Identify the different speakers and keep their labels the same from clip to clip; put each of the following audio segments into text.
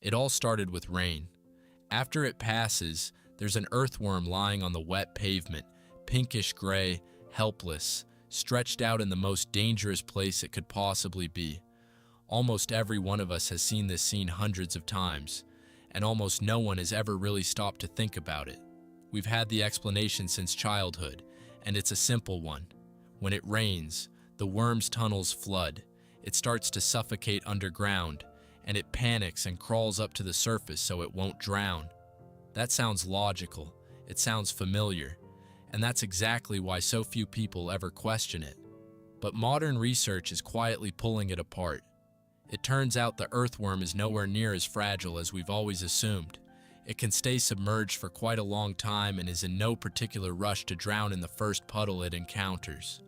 Speaker 1: It all started with rain. After it passes, there's an earthworm lying on the wet pavement, pinkish gray, helpless, stretched out in the most dangerous place it could possibly be. Almost every one of us has seen this scene hundreds of times, and almost no one has ever really stopped to think about it. We've had the explanation since childhood, and it's a simple one. When it rains, the worm's tunnels flood. It starts to suffocate underground, and it panics and crawls up to the surface so it won't drown. That sounds logical. It sounds familiar, and that's exactly why so few people ever question it. But modern research is quietly pulling it apart. It turns out the earthworm is nowhere near as fragile as we've always assumed. It can stay submerged for quite a long time and is in no particular rush to drown in the first puddle it encounters.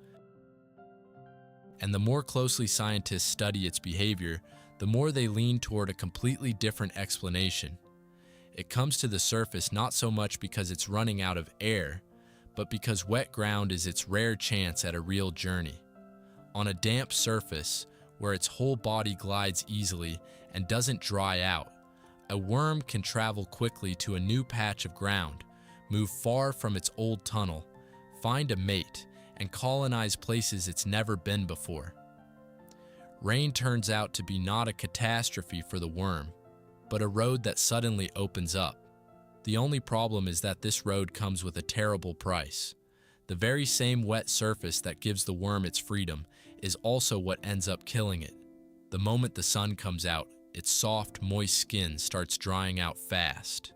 Speaker 1: And the more closely scientists study its behavior, the more they lean toward a completely different explanation. It comes to the surface not so much because it's running out of air, but because wet ground is its rare chance at a real journey. On a damp surface, where its whole body glides easily and doesn't dry out, a worm can travel quickly to a new patch of ground, move far from its old tunnel, find a mate, and colonize places it's never been before. Rain turns out to be not a catastrophe for the worm, but a road that suddenly opens up. The only problem is that this road comes with a terrible price. The very same wet surface that gives the worm its freedom is also what ends up killing it. The moment the sun comes out, its soft, moist skin starts drying out fast.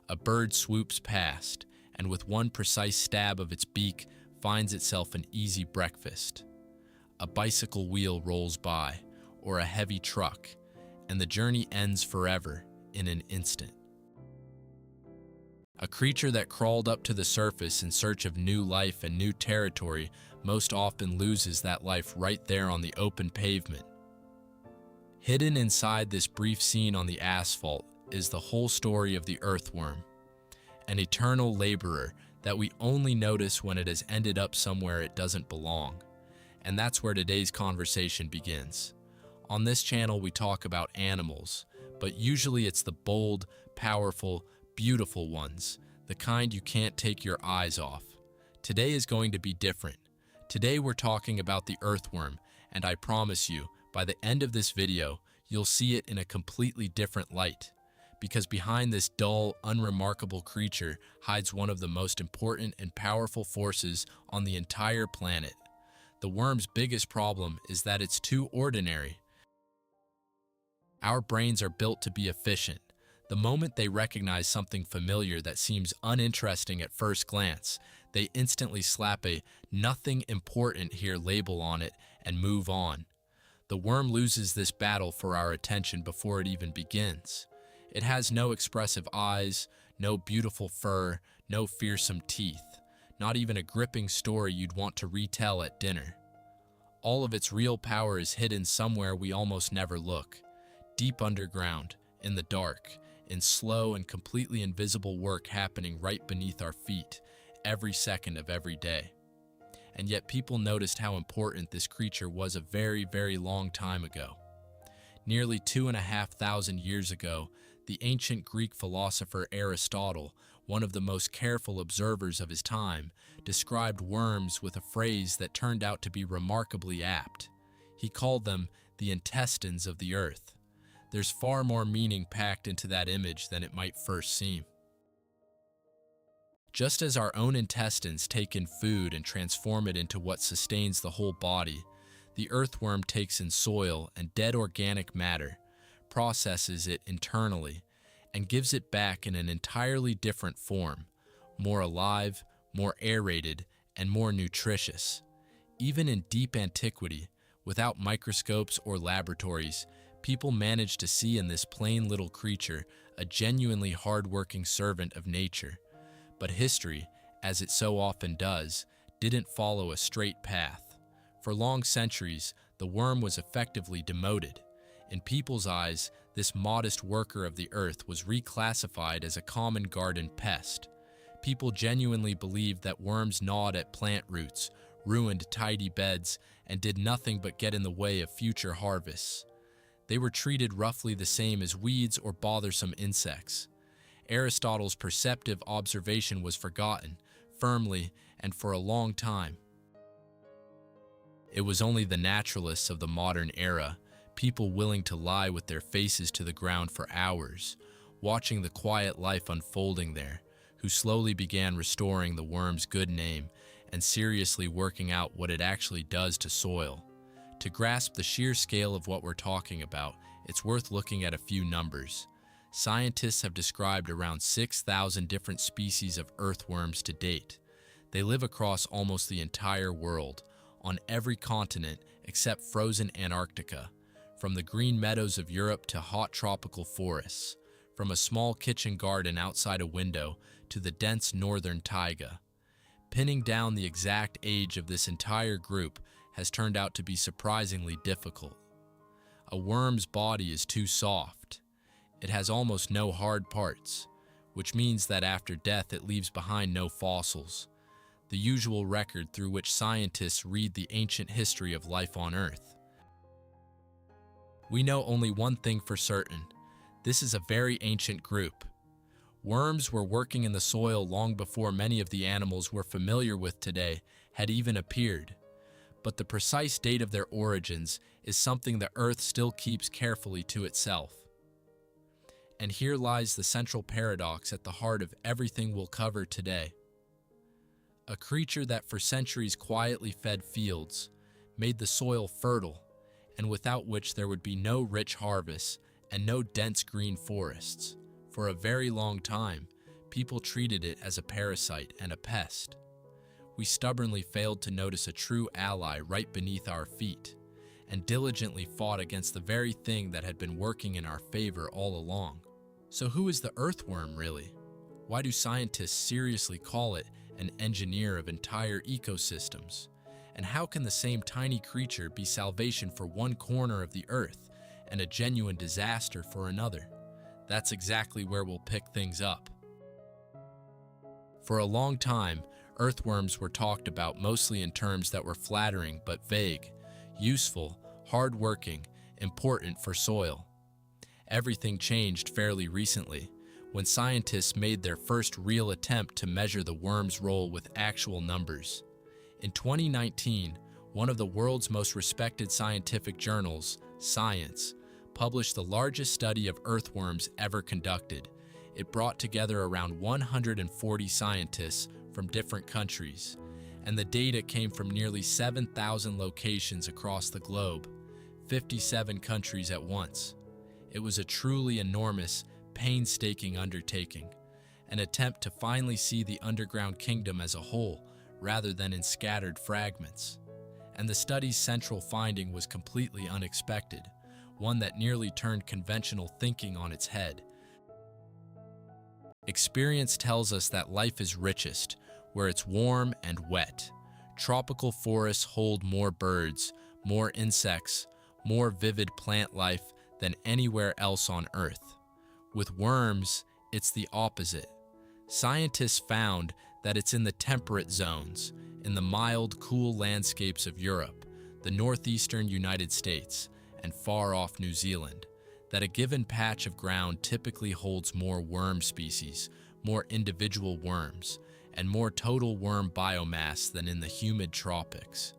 Speaker 1: A bird swoops past, and with one precise stab of its beak, finds itself an easy breakfast. A bicycle wheel rolls by, or a heavy truck, and the journey ends forever in an instant. A creature that crawled up to the surface in search of new life and new territory most often loses that life right there on the open pavement. Hidden inside this brief scene on the asphalt is the whole story of the earthworm, an eternal laborer that we only notice when it has ended up somewhere it doesn't belong. And that's where today's conversation begins. On this channel, we talk about animals, but usually it's the bold, powerful, beautiful ones, the kind you can't take your eyes off. Today is going to be different. Today we're talking about the earthworm, and I promise you, by the end of this video, you'll see it in a completely different light. Because behind this dull, unremarkable creature hides one of the most important and powerful forces on the entire planet. The worm's biggest problem is that it's too ordinary. Our brains are built to be efficient. The moment they recognize something familiar that seems uninteresting at first glance, they instantly slap a "nothing important here" label on it and move on. The worm loses this battle for our attention before it even begins. It has no expressive eyes, no beautiful fur, no fearsome teeth, not even a gripping story you'd want to retell at dinner. All of its real power is hidden somewhere we almost never look, deep underground, in the dark, in slow and completely invisible work happening right beneath our feet, every second of every day. And yet people noticed how important this creature was a very, very long time ago. Nearly 2,500 years ago, the ancient Greek philosopher Aristotle, one of the most careful observers of his time, described worms with a phrase that turned out to be remarkably apt. He called them the intestines of the earth. There's far more meaning packed into that image than it might first seem. Just as our own intestines take in food and transform it into what sustains the whole body, the earthworm takes in soil and dead organic matter, processes it internally, and gives it back in an entirely different form, more alive, more aerated, and more nutritious. Even in deep antiquity, without microscopes or laboratories, people managed to see in this plain little creature a genuinely hard-working servant of nature. But history, as it so often does, didn't follow a straight path. For long centuries, the worm was effectively demoted. In people's eyes, this modest worker of the earth was reclassified as a common garden pest. People genuinely believed that worms gnawed at plant roots, ruined tidy beds, and did nothing but get in the way of future harvests. They were treated roughly the same as weeds or bothersome insects. Aristotle's perceptive observation was forgotten, firmly and for a long time. It was only the naturalists of the modern era, people willing to lie with their faces to the ground for hours, watching the quiet life unfolding there, who slowly began restoring the worm's good name and seriously working out what it actually does to soil. To grasp the sheer scale of what we're talking about, it's worth looking at a few numbers. Scientists have described around 6,000 different species of earthworms to date. They live across almost the entire world, on every continent except frozen Antarctica, from the green meadows of Europe to hot tropical forests, from a small kitchen garden outside a window to the dense northern taiga. Pinning down the exact age of this entire group has turned out to be surprisingly difficult. A worm's body is too soft. It has almost no hard parts, which means that after death it leaves behind no fossils, the usual record through which scientists read the ancient history of life on Earth. We know only one thing for certain. This is a very ancient group. Worms were working in the soil long before many of the animals we're familiar with today had even appeared. But the precise date of their origins is something the Earth still keeps carefully to itself. And here lies the central paradox at the heart of everything we'll cover today. A creature that for centuries quietly fed fields, made the soil fertile, and without which there would be no rich harvests and no dense green forests. For a very long time, people treated it as a parasite and a pest. We stubbornly failed to notice a true ally right beneath our feet, and diligently fought against the very thing that had been working in our favor all along. So who is the earthworm really? Why do scientists seriously call it an engineer of entire ecosystems? And how can the same tiny creature be salvation for one corner of the earth and a genuine disaster for another? That's exactly where we'll pick things up. For a long time, earthworms were talked about mostly in terms that were flattering but vague, useful, hard-working, important for soil. Everything changed fairly recently, when scientists made their first real attempt to measure the worm's role with actual numbers. In 2019, one of the world's most respected scientific journals, Science, published the largest study of earthworms ever conducted. It brought together around 140 scientists from different countries, and the data came from nearly 7,000 locations across the globe, 57 countries at once. It was a truly enormous, painstaking undertaking, an attempt to finally see the underground kingdom as a whole rather than in scattered fragments. And the study's central finding was completely unexpected, one that nearly turned conventional thinking on its head. Experience tells us that life is richest where it's warm and wet. Tropical forests hold more birds, more insects, more vivid plant life than anywhere else on Earth. With worms, it's the opposite. Scientists found that it's in the temperate zones, in the mild, cool landscapes of Europe, the northeastern United States, and far-off New Zealand, that a given patch of ground typically holds more worm species, more individual worms, and more total worm biomass than in the humid tropics.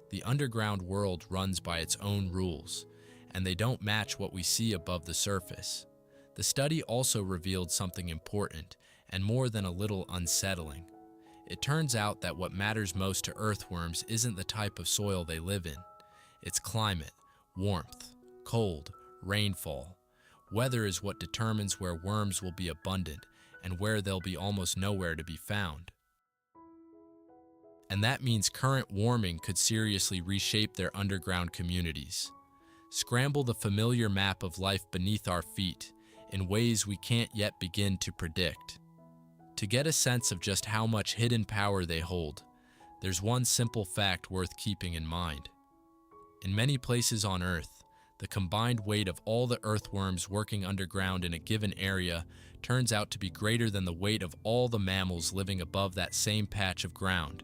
Speaker 1: The underground world runs by its own rules, and they don't match what we see above the surface. The study also revealed something important, and more than a little unsettling. It turns out that what matters most to earthworms isn't the type of soil they live in. It's climate, warmth, cold, rainfall. Weather is what determines where worms will be abundant and where they'll be almost nowhere to be found. And that means current warming could seriously reshape their underground communities, scramble the familiar map of life beneath our feet in ways we can't yet begin to predict. To get a sense of just how much hidden power they hold, there's one simple fact worth keeping in mind. In many places on Earth, the combined weight of all the earthworms working underground in a given area turns out to be greater than the weight of all the mammals living above that same patch of ground.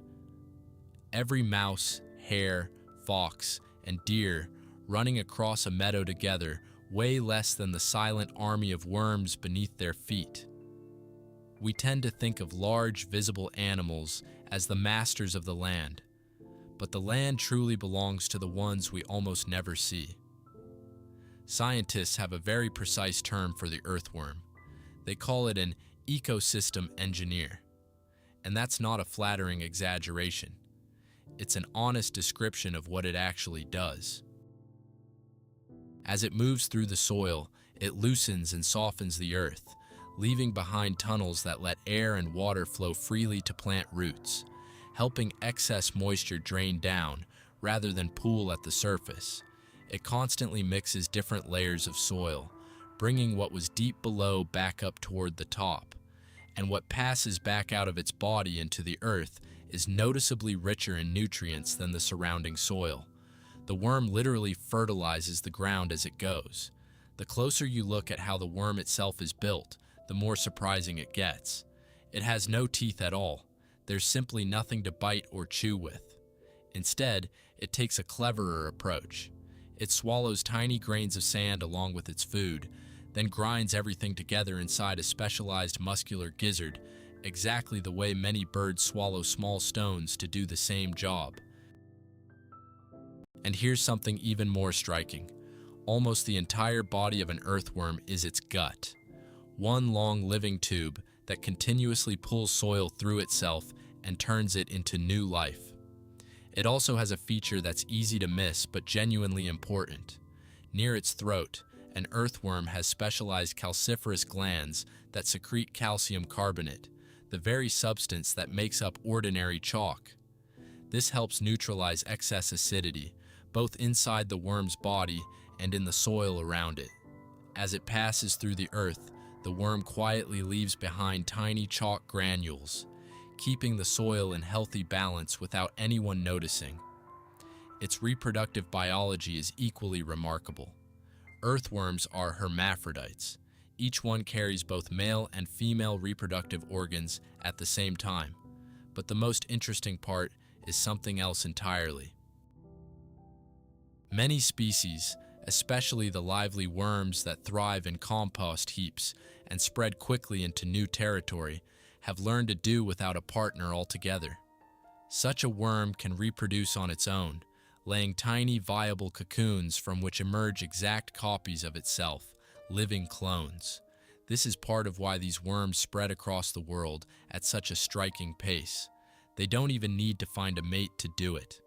Speaker 1: Every mouse, hare, fox, and deer running across a meadow together way less than the silent army of worms beneath their feet. We tend to think of large, visible animals as the masters of the land, but the land truly belongs to the ones we almost never see. Scientists have a very precise term for the earthworm. They call it an ecosystem engineer. And that's not a flattering exaggeration. It's an honest description of what it actually does. As it moves through the soil, it loosens and softens the earth, leaving behind tunnels that let air and water flow freely to plant roots, helping excess moisture drain down rather than pool at the surface. It constantly mixes different layers of soil, bringing what was deep below back up toward the top. And what passes back out of its body into the earth is noticeably richer in nutrients than the surrounding soil. The worm literally fertilizes the ground as it goes. The closer you look at how the worm itself is built, the more surprising it gets. It has no teeth at all. There's simply nothing to bite or chew with. Instead, it takes a cleverer approach. It swallows tiny grains of sand along with its food, then grinds everything together inside a specialized muscular gizzard, exactly the way many birds swallow small stones to do the same job. And here's something even more striking. Almost the entire body of an earthworm is its gut. One long living tube that continuously pulls soil through itself and turns it into new life. It also has a feature that's easy to miss but genuinely important. Near its throat, an earthworm has specialized calciferous glands that secrete calcium carbonate, the very substance that makes up ordinary chalk. This helps neutralize excess acidity, both inside the worm's body and in the soil around it. As it passes through the earth, the worm quietly leaves behind tiny chalk granules, keeping the soil in healthy balance without anyone noticing. Its reproductive biology is equally remarkable. Earthworms are hermaphrodites. Each one carries both male and female reproductive organs at the same time. But the most interesting part is something else entirely. Many species, especially the lively worms that thrive in compost heaps and spread quickly into new territory, have learned to do without a partner altogether. Such a worm can reproduce on its own, laying tiny viable cocoons from which emerge exact copies of itself, living clones. This is part of why these worms spread across the world at such a striking pace. They don't even need to find a mate to do it.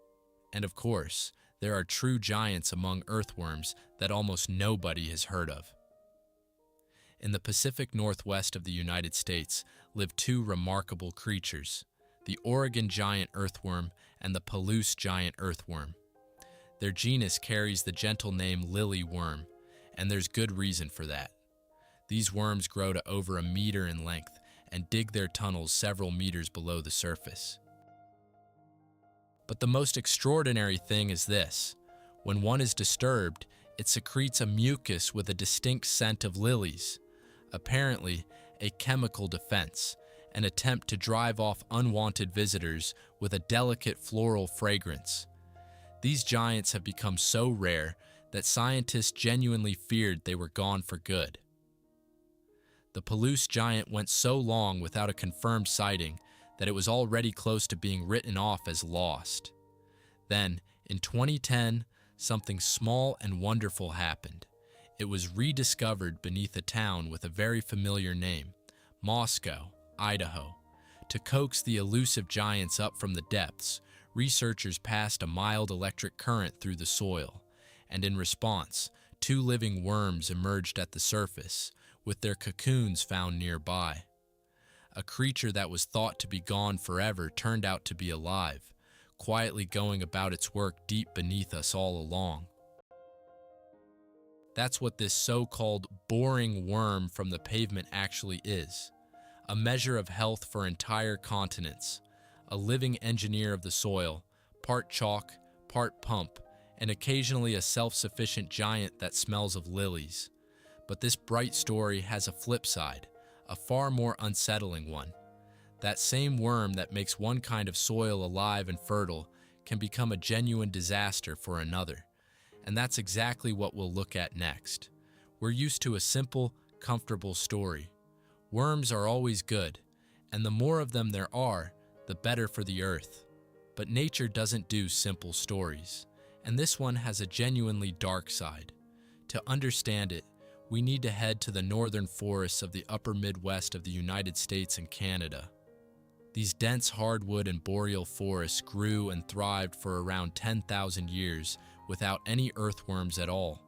Speaker 1: And of course, there are true giants among earthworms that almost nobody has heard of. In the Pacific Northwest of the United States live two remarkable creatures, the Oregon giant earthworm and the Palouse giant earthworm. Their genus carries the gentle name lily worm, and there's good reason for that. These worms grow to over 1 meter in length and dig their tunnels several meters below the surface. But the most extraordinary thing is this. When one is disturbed, it secretes a mucus with a distinct scent of lilies. Apparently, a chemical defense, an attempt to drive off unwanted visitors with a delicate floral fragrance. These giants have become so rare that scientists genuinely feared they were gone for good. The Palouse giant went so long without a confirmed sighting that it was already close to being written off as lost. Then, in 2010, something small and wonderful happened. It was rediscovered beneath a town with a very familiar name, Moscow, Idaho. To coax the elusive giants up from the depths, researchers passed a mild electric current through the soil, and in response, 2 living worms emerged at the surface, with their cocoons found nearby. A creature that was thought to be gone forever turned out to be alive, quietly going about its work deep beneath us all along. That's what this so-called boring worm from the pavement actually is. A measure of health for entire continents. A living engineer of the soil, part chalk, part pump, and occasionally a self-sufficient giant that smells of lilies. But this bright story has a flip side, a far more unsettling one. That same worm that makes one kind of soil alive and fertile can become a genuine disaster for another. And that's exactly what we'll look at next. We're used to a simple, comfortable story. Worms are always good, and the more of them there are, the better for the earth. But nature doesn't do simple stories, and this one has a genuinely dark side. To understand it, we need to head to the northern forests of the upper Midwest of the United States and Canada. These dense hardwood and boreal forests grew and thrived for around 10,000 years without any earthworms at all.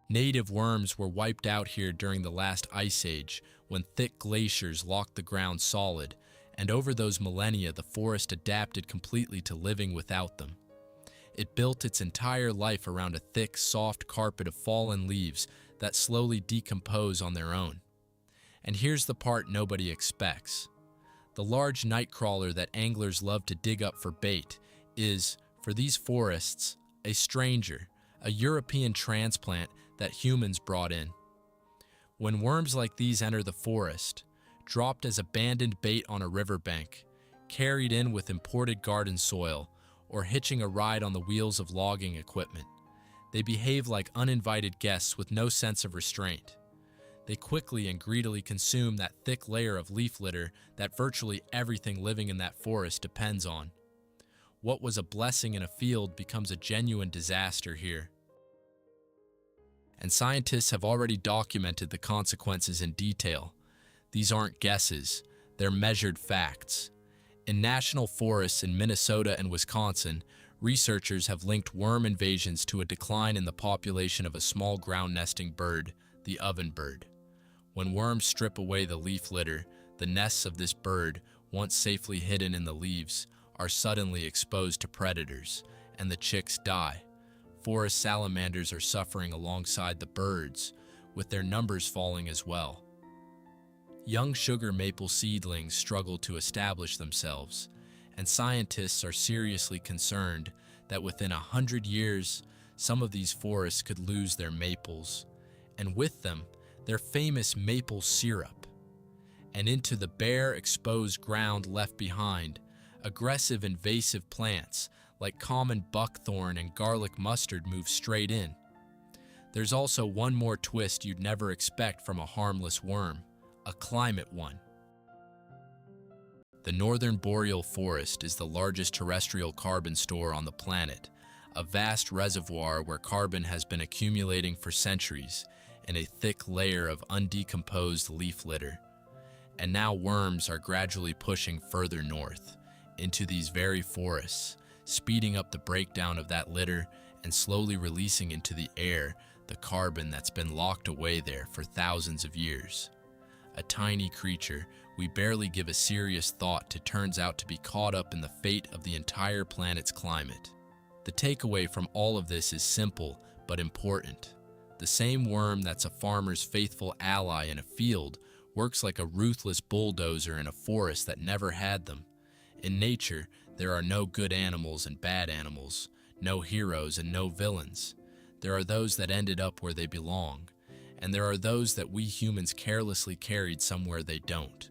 Speaker 1: Native worms were wiped out here during the last ice age when thick glaciers locked the ground solid, and over those millennia the forest adapted completely to living without them. It built its entire life around a thick, soft carpet of fallen leaves that slowly decompose on their own. And here's the part nobody expects. The large nightcrawler that anglers love to dig up for bait is, for these forests, a stranger, a European transplant that humans brought in. When worms like these enter the forest, dropped as abandoned bait on a riverbank, carried in with imported garden soil, or hitching a ride on the wheels of logging equipment, they behave like uninvited guests with no sense of restraint. They quickly and greedily consume that thick layer of leaf litter that virtually everything living in that forest depends on. What was a blessing in a field becomes a genuine disaster here. And scientists have already documented the consequences in detail. These aren't guesses, they're measured facts. In national forests in Minnesota and Wisconsin, researchers have linked worm invasions to a decline in the population of a small ground-nesting bird, the ovenbird. When worms strip away the leaf litter, the nests of this bird, once safely hidden in the leaves, are suddenly exposed to predators, and the chicks die. Forest salamanders are suffering alongside the birds, with their numbers falling as well. Young sugar maple seedlings struggle to establish themselves, and scientists are seriously concerned that within 100 years, some of these forests could lose their maples, and with them, their famous maple syrup. And into the bare, exposed ground left behind, aggressive invasive plants like common buckthorn and garlic mustard move straight in. There's also one more twist you'd never expect from a harmless worm, a climate one. The northern boreal forest is the largest terrestrial carbon store on the planet, a vast reservoir where carbon has been accumulating for centuries in a thick layer of undecomposed leaf litter. And now worms are gradually pushing further north, into these very forests, speeding up the breakdown of that litter and slowly releasing into the air the carbon that's been locked away there for thousands of years. A tiny creature we barely give a serious thought to turns out to be caught up in the fate of the entire planet's climate. The takeaway from all of this is simple but important. The same worm that's a farmer's faithful ally in a field works like a ruthless bulldozer in a forest that never had them. In nature, there are no good animals and bad animals, no heroes and no villains. There are those that ended up where they belong, and there are those that we humans carelessly carried somewhere they don't.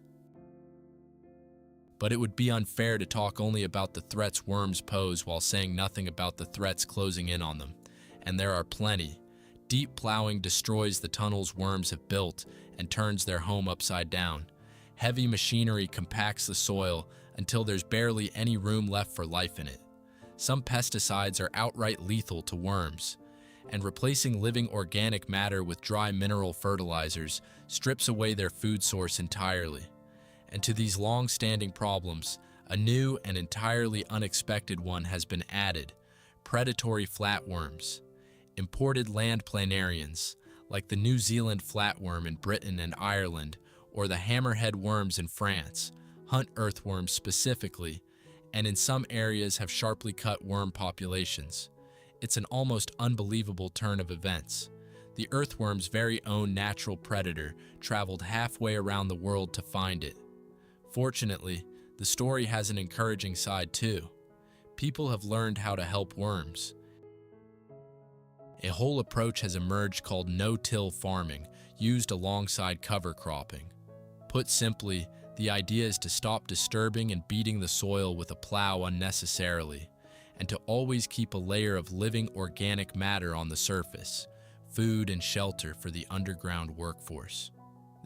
Speaker 1: But it would be unfair to talk only about the threats worms pose while saying nothing about the threats closing in on them, and there are plenty. Deep plowing destroys the tunnels worms have built and turns their home upside down. Heavy machinery compacts the soil until there's barely any room left for life in it. Some pesticides are outright lethal to worms, and replacing living organic matter with dry mineral fertilizers strips away their food source entirely. And to these long-standing problems, a new and entirely unexpected one has been added: predatory flatworms. Imported land planarians, like the New Zealand flatworm in Britain and Ireland, or the hammerhead worms in France, hunt earthworms specifically, and in some areas have sharply cut worm populations. It's an almost unbelievable turn of events. The earthworm's very own natural predator traveled halfway around the world to find it. Fortunately, the story has an encouraging side too. People have learned how to help worms. A whole approach has emerged called no-till farming, used alongside cover cropping. Put simply, the idea is to stop disturbing and beating the soil with a plow unnecessarily, and to always keep a layer of living organic matter on the surface. food, and shelter for the underground workforce.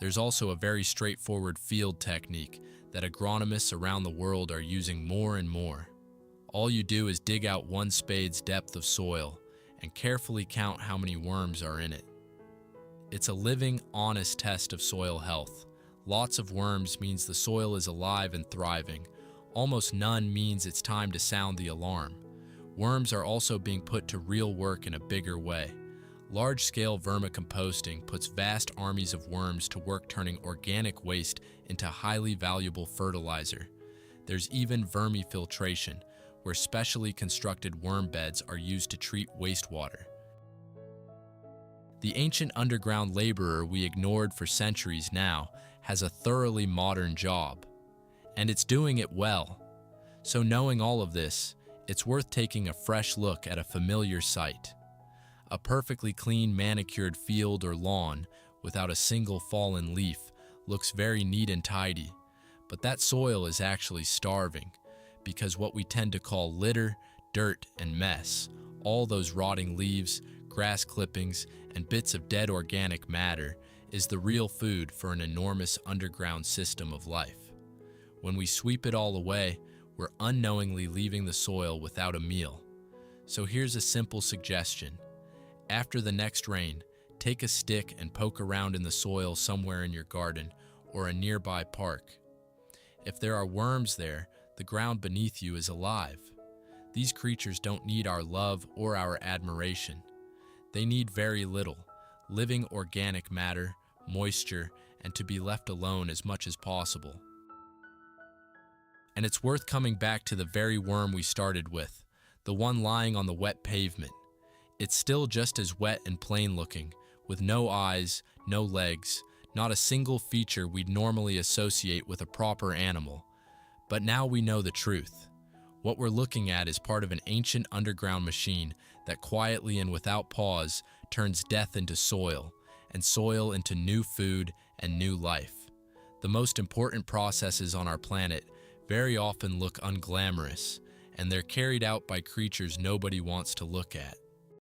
Speaker 1: There's also a very straightforward field technique that agronomists around the world are using more and more. All you do is dig out 1 spade's depth of soil and carefully count how many worms are in it. It's a living, honest test of soil health. Lots of worms means the soil is alive and thriving. Almost none means it's time to sound the alarm. Worms are also being put to real work in a bigger way. Large-scale vermicomposting puts vast armies of worms to work turning organic waste into highly valuable fertilizer. There's even vermifiltration, where specially constructed worm beds are used to treat wastewater. The ancient underground laborer we ignored for centuries now has a thoroughly modern job, and it's doing it well. So knowing all of this, it's worth taking a fresh look at a familiar sight. A perfectly clean, manicured field or lawn without a single fallen leaf looks very neat and tidy, but that soil is actually starving, because what we tend to call litter, dirt, and mess, all those rotting leaves, grass clippings, and bits of dead organic matter, is the real food for an enormous underground system of life. When we sweep it all away, we're unknowingly leaving the soil without a meal. So here's a simple suggestion. After the next rain, take a stick and poke around in the soil somewhere in your garden or a nearby park. If there are worms there, the ground beneath you is alive. These creatures don't need our love or our admiration. They need very little, living organic matter, moisture, and to be left alone as much as possible. And it's worth coming back to the very worm we started with, the one lying on the wet pavement. It's still just as wet and plain looking, with no eyes, no legs, not a single feature we'd normally associate with a proper animal. But now we know the truth. What we're looking at is part of an ancient underground machine that quietly and without pause turns death into soil, and soil into new food and new life. The most important processes on our planet very often look unglamorous, and they're carried out by creatures nobody wants to look at.